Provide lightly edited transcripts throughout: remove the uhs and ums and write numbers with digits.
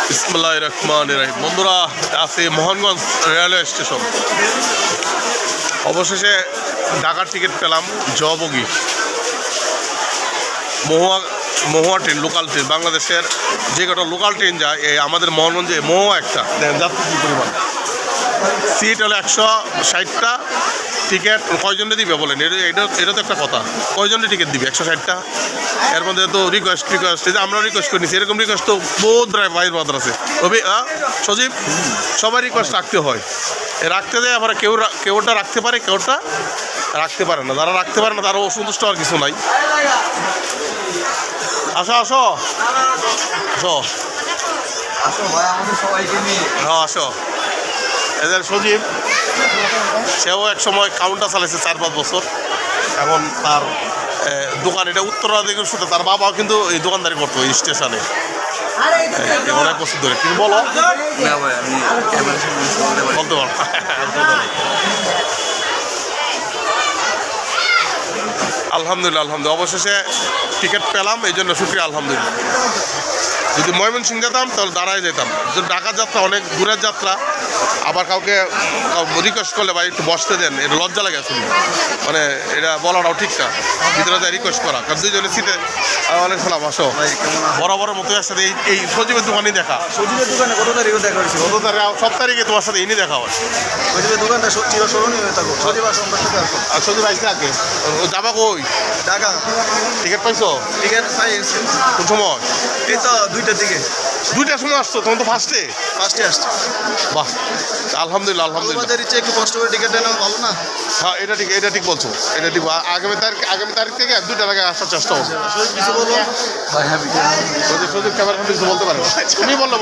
বিসমিল্লাহির রহমানির রহিম। বন্ধুরা, আছে মোহনগঞ্জ রেলওয়ে স্টেশন। অবশেষে ঢাকার টিকিট পেলাম, জবগি মহুয়া ট্রেন, লোকাল ট্রেন। বাংলাদেশের যে কটা লোকাল ট্রেন যায় এই আমাদের মোহনগঞ্জে মহুয়া একটা যাত্রী কী পরিমাণ। সিট হলো 160টা, টিকিট কয়জনে দিবে বলেন? এটা তো একটা কথা, কয়জনে টিকিট দিবে 160টা? এর মধ্যে তো রিকোয়েস্ট এই যে আমরা রিকোয়েস্ট করে নিচ্ছি, এরকম রিকোয়েস্ট তো বহুত ভাইয়ের বাদ আছে। রবি সজীব, সবাই রিকোয়েস্ট রাখতে হয়, রাখতে যায়। আবার কেউটা রাখতে পারে, কেউটা রাখতে পারে না। যারা রাখতে পারে না তারা অসন্তুষ্ট আর কিছু নাই। আসো আসো আসো হ্যাঁ আসো। এদের সজীব, সেও এক সময় কাউন্টার চালাইছে 4-5 বছর। এখন তার দোকান, এটা উত্তরাধিকার সূত্রে তার বাবাও কিন্তু এই দোকানদারি করতো এই স্টেশনে অনেক বছর ধরে। তুমি বলো। বলতে পারো। আলহামদুলিল্লাহ আলহামদুলিল্লাহ, অবশেষে টিকিট পেলাম, এই জন্য শুক্রিয়া আলহামদুলিল্লাহ। যদি ময়মনসিংহ যেতাম তাহলে দাঁড়ায় যেতাম। যদি ঢাকার যাত্রা অনেক দূরের যাত্রা, আবার কাউকে রিকোয়েস্ট করলে ভাই একটু বসতে দেন, এটা লজ্জা লাগে আসলে। মানে এটা বলাটাও ঠিক না, ভিতরে যায় রিকোয়েস্ট করা। কারণ দুইজনের সিটে অনেক সালাম। আসো বরাবরের মতো একসাথে এই সজীবের দোকানই দেখা। সজীবের দোকানে কত তারিখে দেখা হয়েছে? কত তারিখ? 7 তারিখে তোমার সাথে এনে দেখা হয়। সজীবের দোকানটা চিরস্মরণীয় হয়ে থাকো। সজীব আর সন্ধ্যার সাথে আসো। আর সজীব আইসে আগে যাবা কই? ঢাকা। টিকিট পাইছো? টিকিট পাইছি। কোন সময়? এই তো 2টার দিকে। 2টার সময় আসছো? তখন তো ফার্স্টে আসছে। বাহ, আলহামদুলিল্লাহ আলহামদুলিল্লাহ। আমাদের ইচ্ছে একটু কষ্ট করে টিকিট নেওয়া ভালো না? হ্যাঁ, এটা ঠিক বলছো, এটা ঠিক। আগামী তারিখ থেকে 2টার আগে আসার চেষ্টা হবে। কিছু বলবো? সজীব ক্যামেরা কিছু বলতে পারো? তুমি বলো।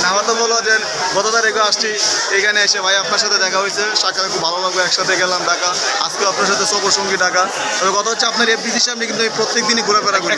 না, আমার তো বলো যে গত তারিখে আসছি, এখানে এসে ভাই আপনার সাথে দেখা হয়েছে, সাক্ষাৎ খুব ভালো লাগবে। একসাথে গেলাম ঢাকা, আজকে আপনার সাথে সফর সঙ্গী ঢাকা। তবে কথা হচ্ছে আপনার এফডিসির সামনে কিন্তু আমি প্রত্যেক দিনই ঘোরাফেরা করি।